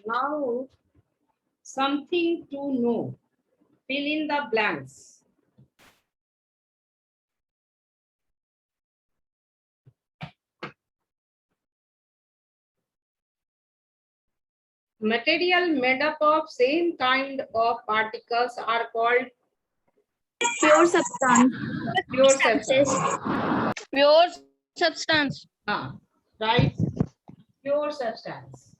Now, something to know. Fill in the blanks. Material made up of same kind of particles are called Pure substance. pure substance. Pure substance. Right? Pure substance.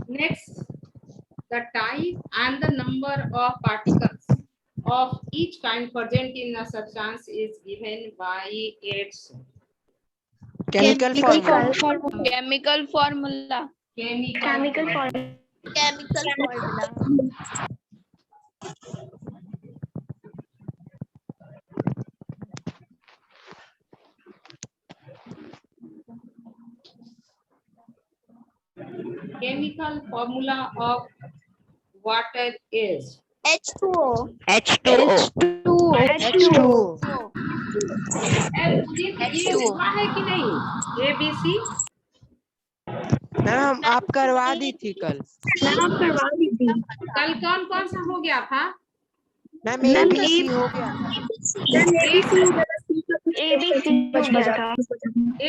Next, the type and the number of particles of each kind present in a substance is given by its Chemical formula. Chemical formula. Chemical formula. Chemical formula. chemical formula of water is H2O. H2O. H2O. ये हुआ है कि नहीं ABC ma'am आप करवा दी थी कल। Ma'am करवा दी थी। कल कौन कौन सा हो गया था मैम ABC हो गया था।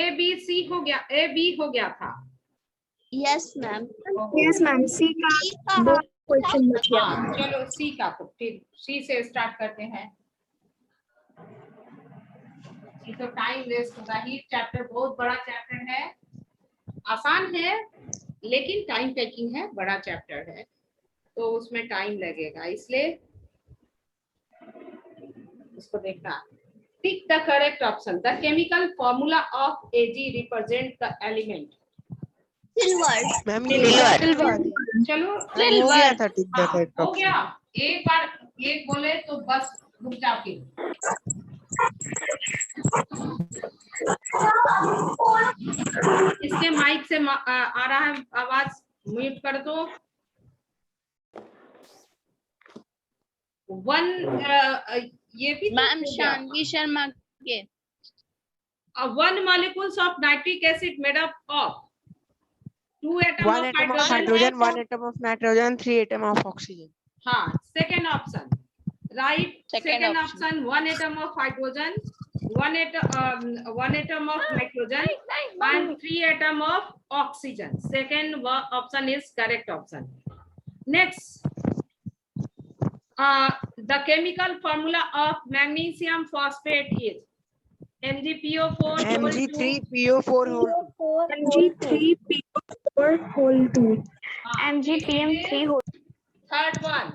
ABC हो गया AB हो गया था Yes, ma'am. यस मैम सी का दो क्वेश्चन बच गया। चलो C का तो फिर C से स्टार्ट करते हैं ये तो टाइम वेस्ट होगा ही चैप्टर बहुत बड़ा चैप्टर है आसान है लेकिन टाइम टेकिंग है बड़ा चैप्टर है तो उसमें टाइम लगेगा इसलिए इसको देखना pick the correct option the chemical formula of Ag represent the element Silver. Ma'am silver. चलो हो गया था टिक द करेक्ट हो गया ऑप्शन। एक बार एक बोले तो बस रुक जाओ फिर इसके माइक से आ रहा है आवाज म्यूट कर दो वन ये भी मैम शानवी शर्मा के one molecules of nitric acid made up of 2 atoms One of atom of hydrogen hydrogen, one atom of nitrogen, 3 atom of oxygen. हाँ second option right second option 1 atom of hydrogen 1 atom of nitrogen and 3 atom of oxygen second option is correct option next the chemical formula of magnesium phosphate is MgPO4 Mg3PO4 whole 2. Mg3PO4 whole 2. MgPm3 whole. third one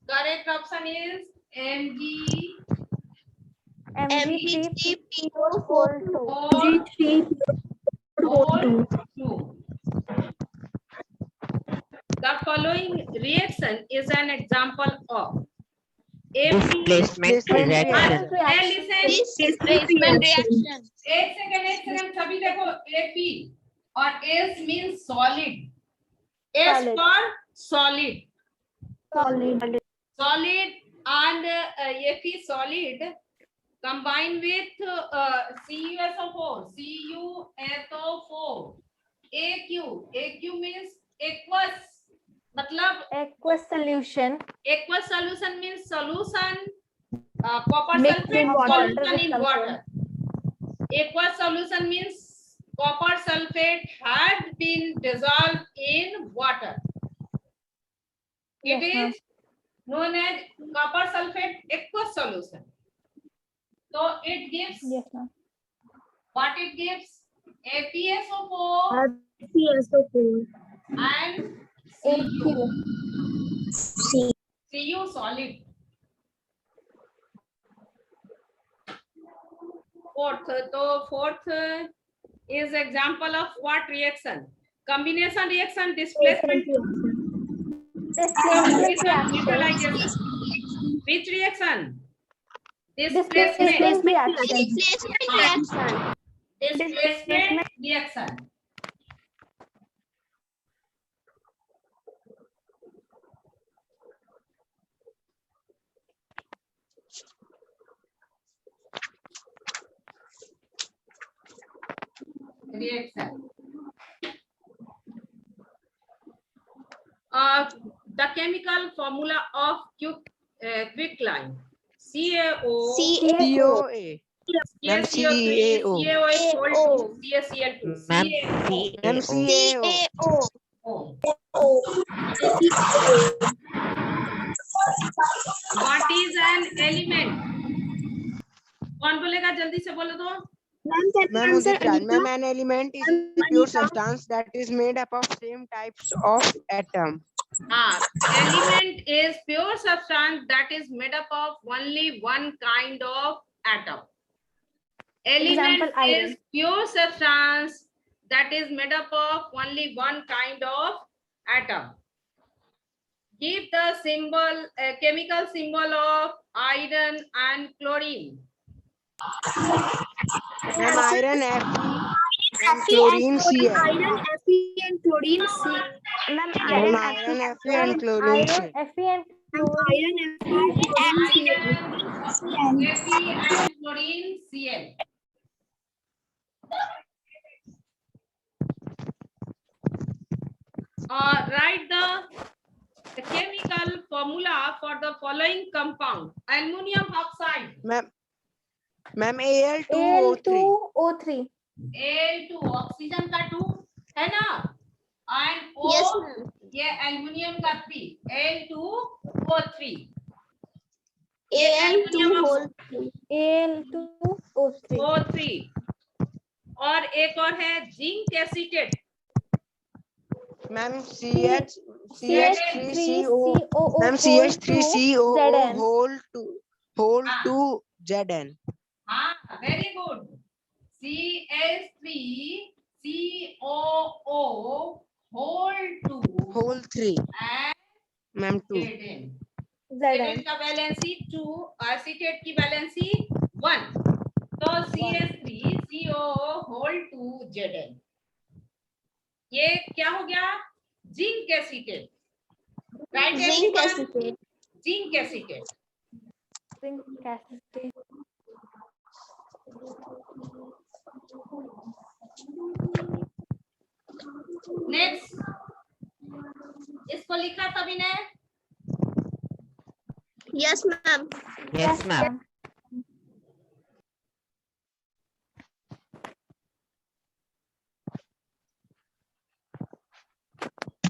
correct option is Mg3PO4 whole 2. Mg3PO4 whole 2. The following reaction is an example of Displacement reaction. Displacement reaction. एक second सभी देखो AP और S means solid S Solid. for solid Solid. solid and AP solid combined with CuSO4 AQ means aqueous मतलब Aqueous solution. aqueous solution means solution copper Mixed sulfate in water. solution in water aqueous solution means copper sulfate had been dissolved in water it Yes, is known as copper sulfate aqueous solution so it gives Yes, ma'am. what it gives ApSO4 CSO4. and AQ. Cu solid fourth is example of what reaction combination reaction displacement neutralization which reaction Displacement reaction. displacement reaction. Reaction. The chemical formula of quicklime. CaO. COA. Ma'am, CaCO3, CaO. CaO is equal to CaCl2. Ma'am, CaO. What is an element? कौन बोलेगा जल्दी से बोलो तो. Ma'am, Udit Raj, ma'am, an element is a pure substance that is made up of same types of atom. Element is pure substance that is made up of only one kind of atom. Element Example, iron. is pure substance that is made up of only one kind of atom. Give the symbol, chemical symbol of iron and chlorine. Ma'am, iron Fe and chlorine Cl. Iron, Fe and chlorine C. Ma'am, Ma'am, iron Fe and chlorine Cl. Fe and chlorine Iron, Fe and chlorine Cl. Write the chemical formula for the following compound. Aluminum oxide. Ma'am, Al2O3. O3. Al2 oxygen का 2 है ना, and O Yes, ma'am. ये aluminium का 3, Al2O3. Al2O3. O3. और एक और है zinc acetate. Ma'am, CH3CO. Ma'am, CH3CO whole 2 Zn. Very good. CH3COO whole 2 and Ma'am, 2. Zn. Zn. Zn का वैलेंसी 2, एसीटेट की वैलेंसी 1. तो CH3COO whole 2 Zn. ये क्या हो गया? Zinc acetate. Right, Zinc acetate. Zinc acetate. Zinc acetate. Next, इसको लिखा सभी ने? Yes, ma'am. Yes, ma'am.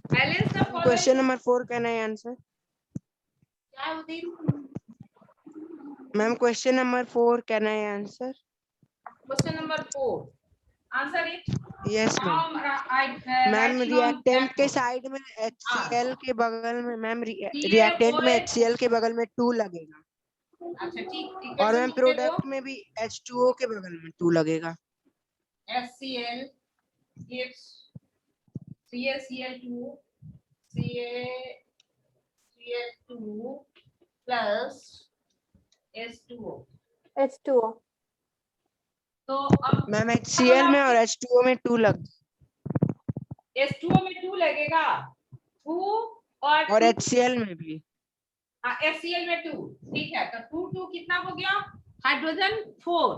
Balance the following. Question number 4, can I answer? क्या उदित? Ma'am, question number 4, can I answer? Question number 4. Answer it. Yes, ma'am. Ma'am, reactant के side में HCl के बगल में, मैम रिएक्टेंट में HCl के बगल में 2 लगेगा. अच्छा ठीक. और मैम प्रोडक्ट में भी H2O के बगल में 2 लगेगा. HCl gives CaCl2 CaCl2 plus H2O. H2O. तो अब मैम HCl में और H2O में 2 लग. H2O में 2 लगेगा, 2 और HCl में भी. HCl में 2. ठीक है, तो 2 2 कितना हो गया? हाइड्रोजन 4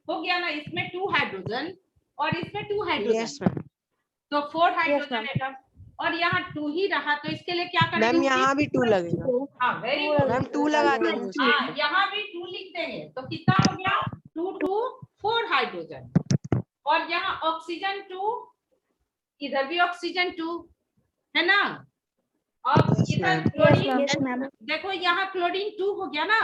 हो गया ना. इसमें 2 हाइड्रोजन और इसमें 2 हाइड्रोजन. Yes ma'am. तो 4 हाइड्रोजन एटम. और यहाँ 2 ही रहा, तो इसके लिए क्या करेंगे? मैम यहाँ भी 2 लगेगा. Very good. मैम 2 लगा देंगे. यहाँ भी 2 लिख देंगे, तो कितना हो गया? 2 2 4 हाइड्रोजन. और यहाँ ऑक्सीजन 2, इधर भी ऑक्सीजन 2 है ना. अब इधर क्लोरीन, देखो यहाँ क्लोरीन 2 हो गया ना,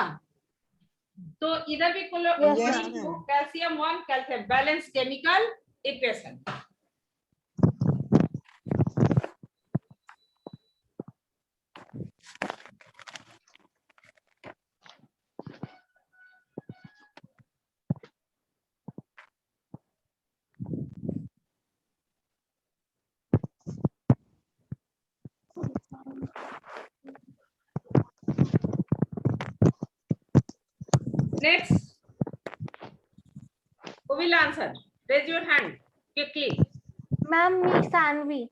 तो इधर भी chlorine 2, calcium 1, calcium. Balance chemical equation. Next, who will answer? Raise your hand quickly. Ma'am, me Sanvi.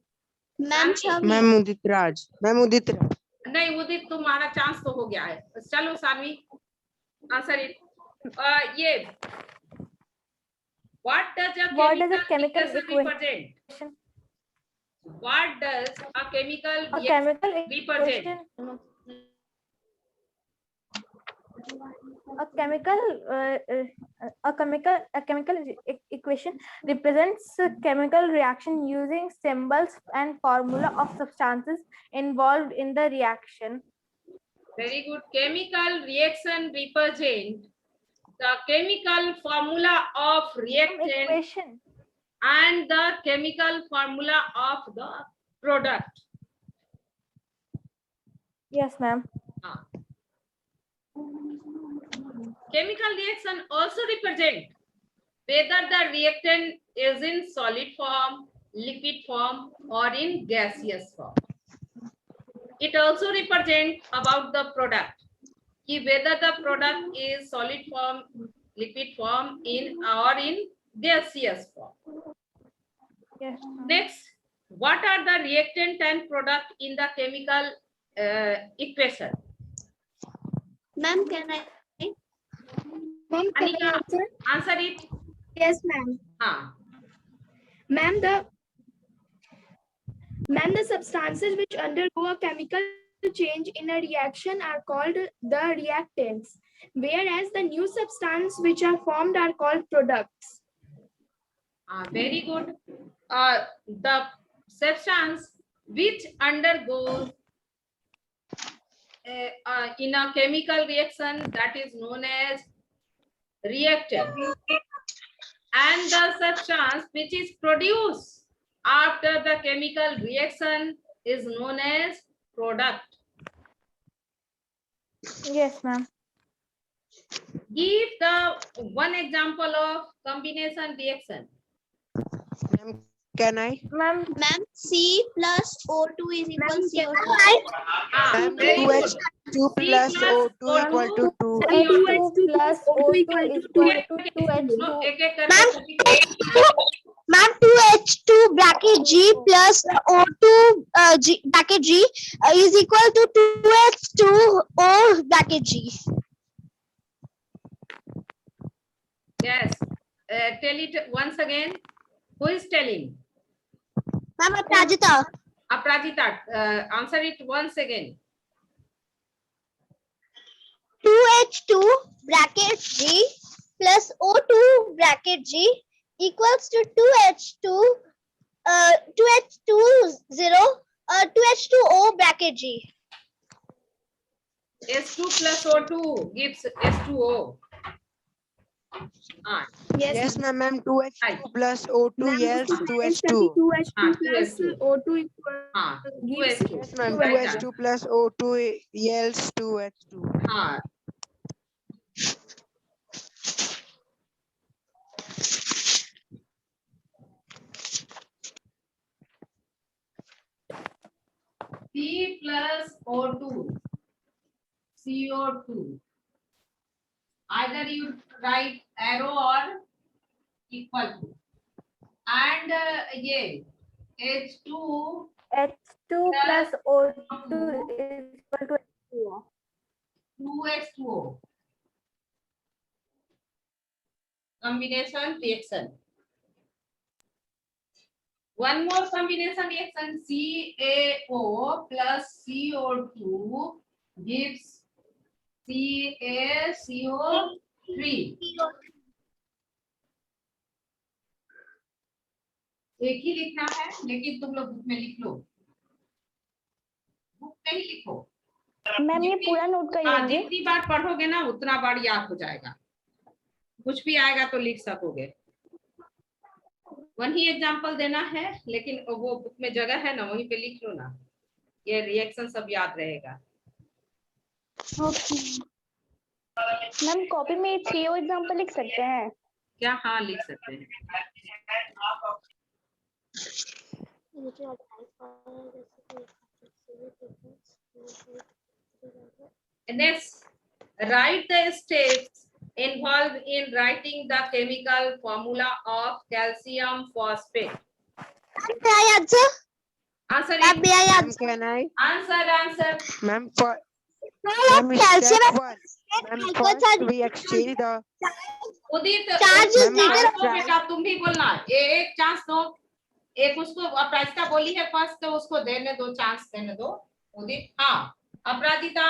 Ma'am, Shavi. Ma'am Udit Raj. Ma'am Udit Raj. नहीं उदित, तुम्हारा चांस तो हो गया है। चलो सानवी, आंसर इट। ये what does a chemical equation represent? What does a chemical A chemical represent? equation. A chemical equation represents a chemical reaction using symbols and formula of substances involved in the reaction. Very good. Chemical reaction represent the chemical formula of reactant Equation. and the chemical formula of the product. Yes, ma'am. Chemical reaction also represent whether the reactant is in solid form, liquid form, or in gaseous form. It also represents about the product, whether the product is solid form, liquid form, or in gaseous form. Yes. Next, what are the reactant and product in the chemical equation? Ma'am, can I? Ma'am, Anika, answer it. Yes, ma'am. Ma'am, the substances which undergo a chemical change in a reaction are called the reactants, whereas the new substances which are formed are called products. Very good. The substance which undergoes in a chemical reaction, that is known as reactant, and the substance which is produced after the chemical reaction is known as product. Yes, ma'am. Give the one example of combination reaction. Ma'am can I? Ma'am, C plus O2 is equal to CO2. Ma'am Very good. 2H2 plus O2 equal to 2. H2 plus O2 is equal to 2H2. No, एक-एक करके Ma'am, 2H2 bracket G plus O2 G bracket G is equal to 2H2O bracket G. Yes. Tell it once again. Who is telling? Ma'am, Aprajita. Aprajita, answer it once again. 2H2 bracket G plus O2 bracket G equals to 2H2O bracket G. S2 plus O2 gives S2O. Yes ma'am, ma'am 2H2 plus O2 yields 2H2. 2H2 plus O2 equal gives 2S2. Yes ma'am, 2H2 plus O2 yields 2H2. C plus O2, CO2. Either you write arrow or equal to. And yeah, H2 H2 plus O2 is equal to H2O. 2H2O. Combination reaction. One more combination reaction, CaO plus CO2 gives CaCO3. एक ही लिखना है, लेकिन तुम लोग book में लिख लो, book में ही लिखो। मैम ये पूरा नोट करिए। जितनी बार पढ़ोगे ना उतना बार याद हो जाएगा, कुछ भी आएगा तो लिख सकोगे। वही एग्जाम्पल देना है, लेकिन वो बुक में जगह है ना, वहीं पे लिख लो ना, ये रिएक्शन सब याद रहेगा। मैम कॉपी में 3 एग्जांपल लिख सकते हैं क्या? हाँ लिख सकते हैं। Next, write the steps involved in writing the chemical formula of calcium phosphate? May I answer? Answer Ma'am, it. may I Ma'am, answer? can I? Answer. Ma'am, for Role of ma'am, calcium step and one. Ma'am, phosphate first icons are we exchange the Udit charge is Ma'am, written first दो right. बेटा, तुम भी बोलना। एक chance दो, एक उसको अपराजिता बोली है फर्स्ट, तो उसको देने दो, चांस देने दो। उदित, हाँ अपराजिता,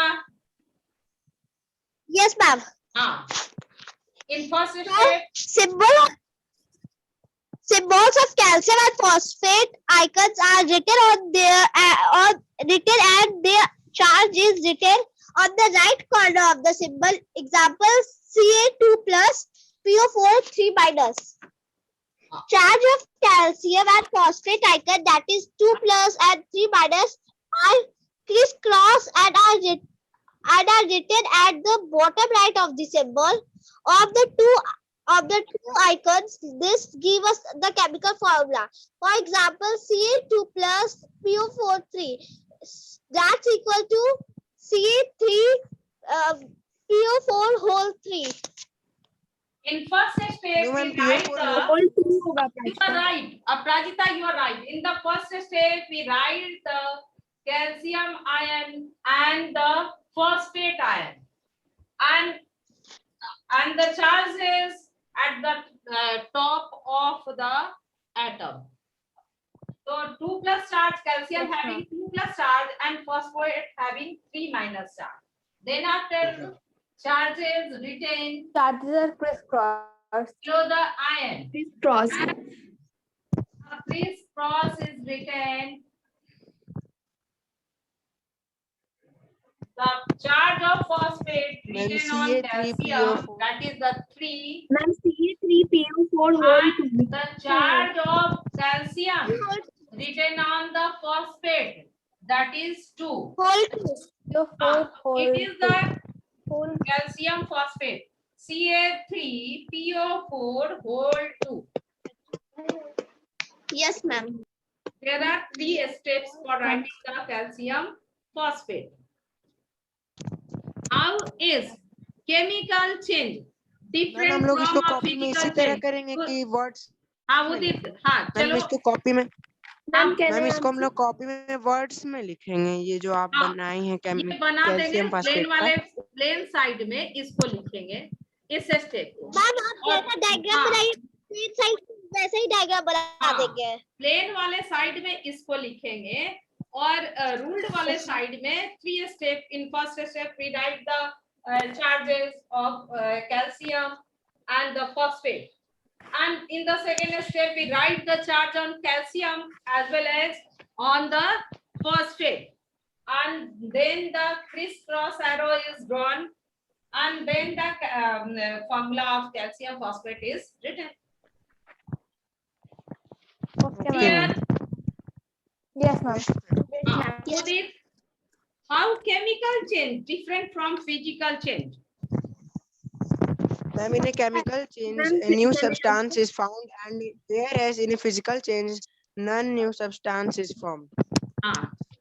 Yes, ma'am. हाँ in first step Symbols of calcium and phosphate icons are written on their written and their charge is written on the right corner of the symbol. Example: Ca2 plus PO4 3 minus. Charge of calcium and phosphate icon, that is 2 plus and 3 minus, are crisscross and are written at the bottom right of the symbol of the two icons. This gives us the chemical formula. For example, Ca2 plus PO4 3, that's equal to Ca3 PO4 whole 3. in first step No, ma'am, we write PO4 the All two होगा you are right, Aprajita, you are right. In the first step, we write the calcium ion and the phosphate ion, and the charge is at the top of the atom. So 2 plus charge, calcium Yes, having 2 plus charge and phosphate having 3 minus charge. Then after charges written Charges are crisscross. below the ion. cross. Crisscross is written. The charge of phosphate Ma'am, written on calcium, Ca3PO4. that is the 3, Ma'am, Ca3PO4 whole and 2. the charge of calcium written on the phosphate, that is 2. Whole 2. Your four whole It is the whole calcium phosphate, Ca3PO4 whole 2. Yes, ma'am. There are 3 steps for writing the calcium phosphate. How is chemical change ma'am different हम लोग from इसको a copy में इसी physical तरह change? करेंगे कि words हाँ उदित, हाँ मैम चलो, इसको कॉपी में Ma'am, can मैम I इसको हम answer? लोग कॉपी में वर्ड्स में लिखेंगे, ये जो आप हाँ, बनाई हैं ये बना देंगे कैल्शियम प्लेन फास्फेट का। वाले, प्लेन साइड में इसको लिखेंगे इस स्टेप को। मैम, आप जैसा डायग्राम बनाइए, प्लेन साइड वैसे ही डायग्राम बना हाँ, देंगे। प्लेन वाले साइड में इसको लिखेंगे और रूल्ड वाले साइड में 3 step. In first step we write the charges of calcium and the phosphate, and in the second step we write the charge on calcium as well as on the phosphate, and then the crisscross arrow is drawn, and then the formula of calcium phosphate is written. okay, Clear? ma'am. Yes, ma'am. Udit, how chemical change different from physical change? Ma'am in a chemical change Ma'am, a new can I substance is found, and whereas in a physical change none new substance is formed.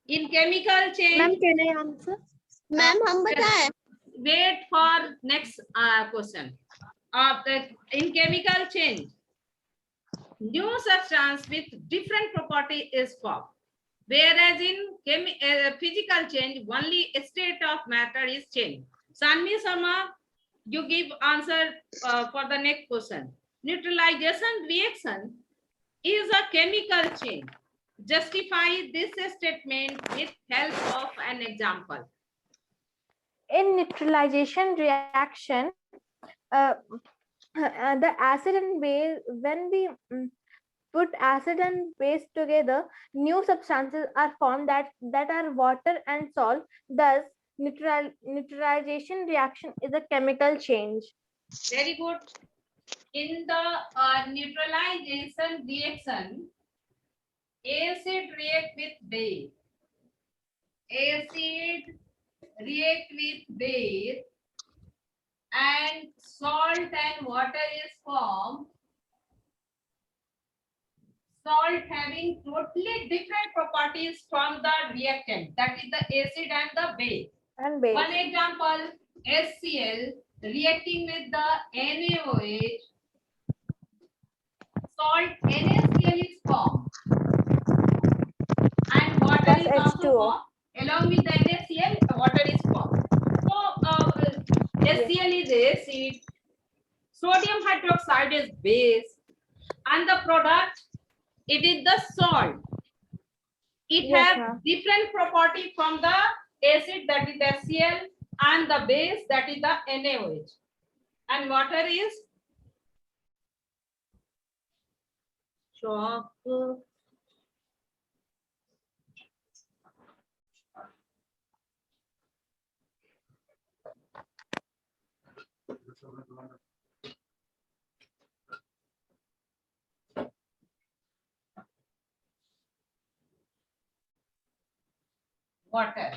In chemical change, Ma'am, can I answer? Ma'am, हम बताएं? wait for next question. In chemical change, new substance with different property is formed, whereas in physical change only a state of matter is changed. Sanvi Sharma, you give answer for the next question. Neutralization reaction is a chemical change. Justify this statement with help of an example. In neutralization reaction, the acid and base, when we put acid and base together, new substances are formed that are water and salt. Thus, neutralization reaction is a chemical change. Very good. In the neutralization reaction, acid react with base. Acid react with base and salt and water is formed. Salt having totally different properties from the reactant, that is the acid and the base. And base. One example, HCl reacting with the NaOH, salt NaCl is formed and water Plus is also H2O. formed. Along with the NaCl, water is formed. So HCl is acid, sodium hydroxide is base, and the product, it is the salt. It Yes, has ma'am. different property from the acid, that is the HCl, and the base, that is the NaOH. And water is chalk. Water.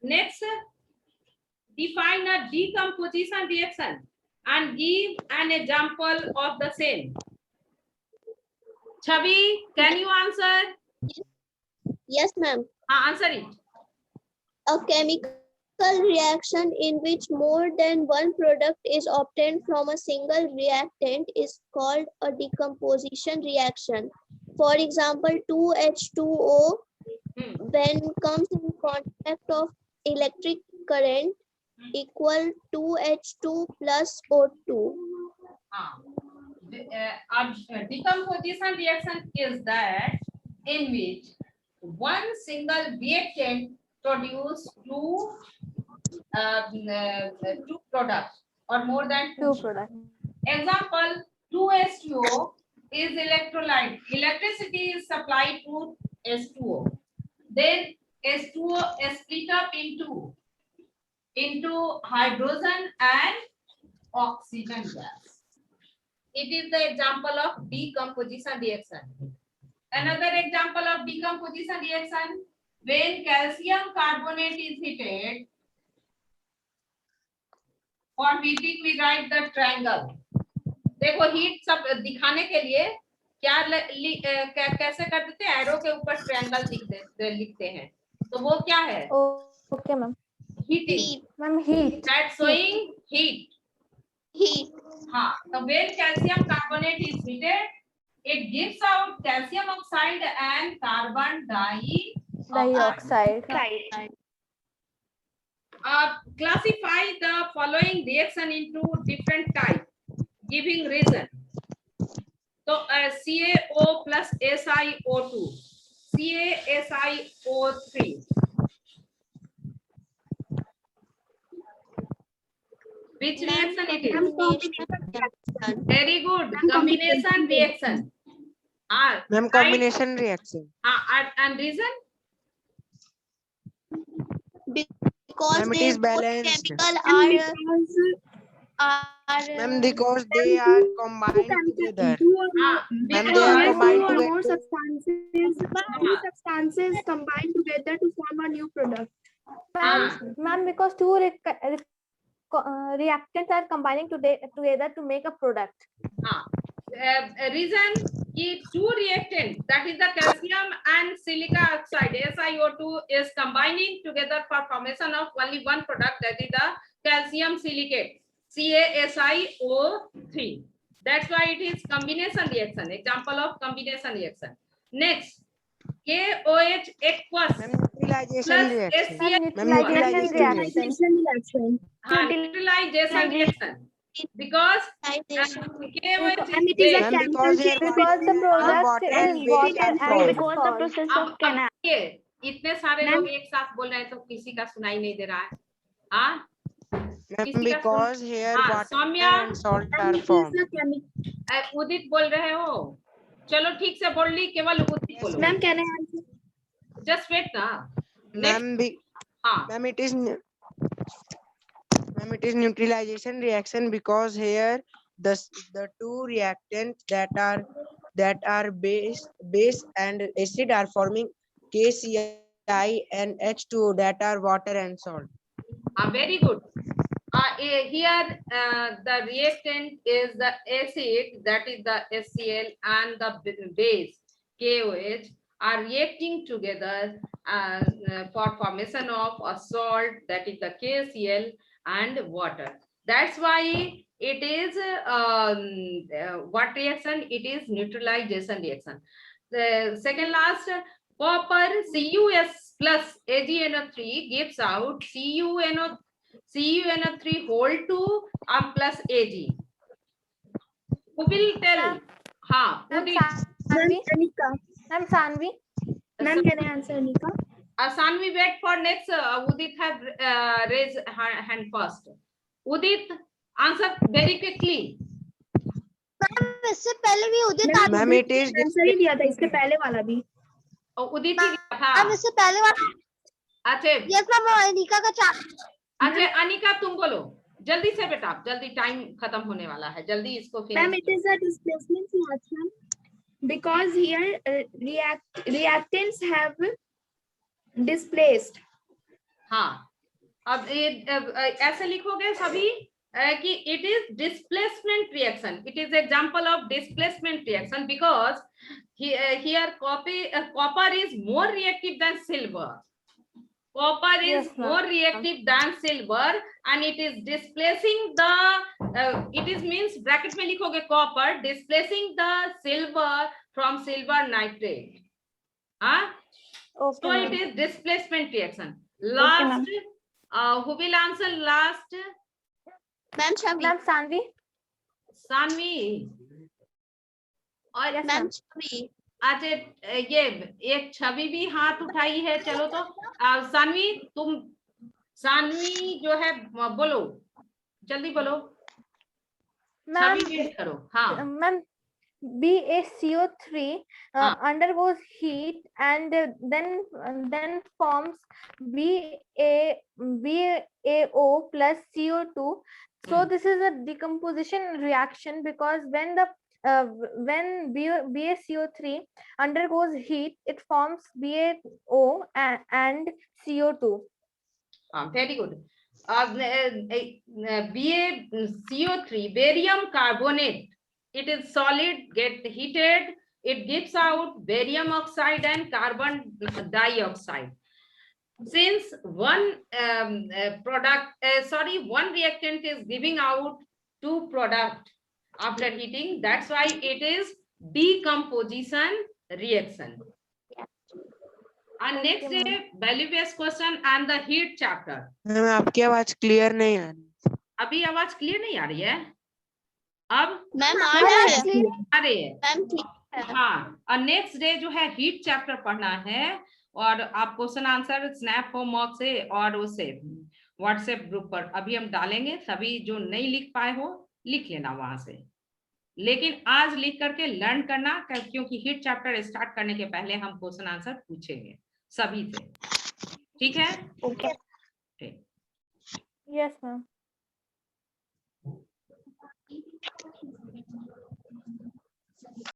Next, define a decomposition reaction and give an example of the same. Chavi, can you answer? Yes, ma'am. Answer it. A chemical reaction in which more than one product is obtained from a single reactant is called a decomposition reaction. For example, 2H2O, when comes in contact of electric current, equal 2H2 plus O2. Decomposition reaction is that in which one single reactant produce two products or more than Two products. Example, 2H2O is electrolyte. Electricity is supplied to H2O. Then H2O is split up into hydrogen and oxygen gas. It is the example of decomposition reaction. Another example of decomposition reaction, when calcium carbonate is heated, for heating we write the triangle. देखो heat सब दिखाने के लिए क्या कैसे कर देते हैं, एरो के ऊपर ट्रायंगल लिखते हैं, तो वो क्या है? Okay, ma'am. Heating, Ma'am, heat. That showing heat. हाँ, तो when calcium carbonate is heated, it gives out calcium oxide and carbon dioxide. Classify the following reaction into different types, giving reason. So CaO plus SiO2, CaSiO3. Which reaction it is? Very good. Combination reaction. Ma'am, combination reaction. And reason? Because Ma'am, it they is both balanced. chemical Ma'am, because they are combined together. Ma'am, they are combined Two or more together. substances combine together to form a new product. Ma'am, because two reactants are combining together to make a product. Reason is two reactants, that is the calcium and silica oxide, SiO2, is combining together for formation of only one product, that is the calcium silicate, CaSiO3. That's why it is combination reaction. Example of combination reaction. Next, KOH aqueous Neutralization plus reaction. HCl. Neutralization reaction. Neutralization reaction. Because And it is a Ma'am, chemical because here Because the product water is and base water are and formed. because the process अब ये इतने सारे लोग एक साथ बोल रहे हैं तो किसी का सुनाई नहीं दे रहा है. हाँ, Ma'am, because here water Saumya, and salt are formed. उदित बोल रहे हो. चलो ठीक से बोल ली, केवल उदित बोलो. Ma'am, can I answer? Just wait ना. Ma'am, ma'am, it is neutralization reaction because here the two reactants that are base and acid are forming KCl and H2O, that are water and salt. Very good. Here the reactant is the acid, that is the HCl, and the base KOH, are reacting together for formation of a salt, that is the KCl, and water. That's why it is what reaction? It is neutralization reaction. The second last, copper CuS plus AgNO3 gives out CuNO3 whole 2 plus Ag. Who will tell? हाँ, Ma'am, Udit. Sanvi. Anika. Ma'am, Sanvi. Ma'am, can I answer Anika? Sanvi, wait for next. Udit have raised hand first. Udit, answer very quickly. इससे पहले भी उदित Ma'am, it is answer ही दिया था इससे पहले वाला भी. उदित ही गया था. मैम इससे पहले वाला अच्छा, यस मैम अनिका का अच्छा अनिका तुम बोलो जल्दी से बेटा, जल्दी टाइम खत्म होने वाला है, जल्दी इसको Ma'am, finish. it is a displacement reaction because here reactants have displaced. हाँ, अब ऐसे लिखोगे सभी कि it is displacement reaction. It is example of displacement reaction because here copper is more reactive than silver. Copper is Yes, ma'am. more reactive than silver and it is displacing the it is means bracket में लिखोगे copper displacing the silver from silver nitrate. हाँ? Okay, So it ma'am. is displacement reaction. Last, who will answer last? Ma'am Chhavi Ma'am, Sanvi. Sanvi. और Yes, ma'am ma'am. छवि अच्छा ये एक छवि भी हाथ उठाई है, चलो तो सानवी तुम, सानवी जो है बोलो, जल्दी बोलो. Ma'am, छवि वेट करो. हाँ, ma'am, BaCO3 undergoes heat and then forms BaO plus CO2. So this is a decomposition reaction because when BaCO3 undergoes heat, it forms BaO and CO2. very good. BaCO3, barium carbonate, it is solid, get heated, it gives out barium oxide and carbon dioxide. Since one one reactant is giving out two product after heating, that's why it is decomposition reaction. And next Okay, day, value-based question and the heat chapter. Ma'am आपकी आवाज clear नहीं आ रही. अभी आवाज clear नहीं आ रही है? अब मैम आ रही है. मैम ठीक है. हाँ, और नेक्स्ट डे जो है हीट चैप्टर पढ़ना है और आप क्वेश्चन आंसर स्नैप होमवर्क से और उससे व्हाट्सएप ग्रुप पर अभी हम डालेंगे. सभी जो नहीं लिख पाए हो लिख लेना वहां से, लेकिन आज लिख करके लर्न करना, क्योंकि हीट चैप्टर स्टार्ट करने के पहले हम क्वेश्चन आंसर पूछेंगे सभी से. ठीक है? Okay. ठीक. Yes, ma'am.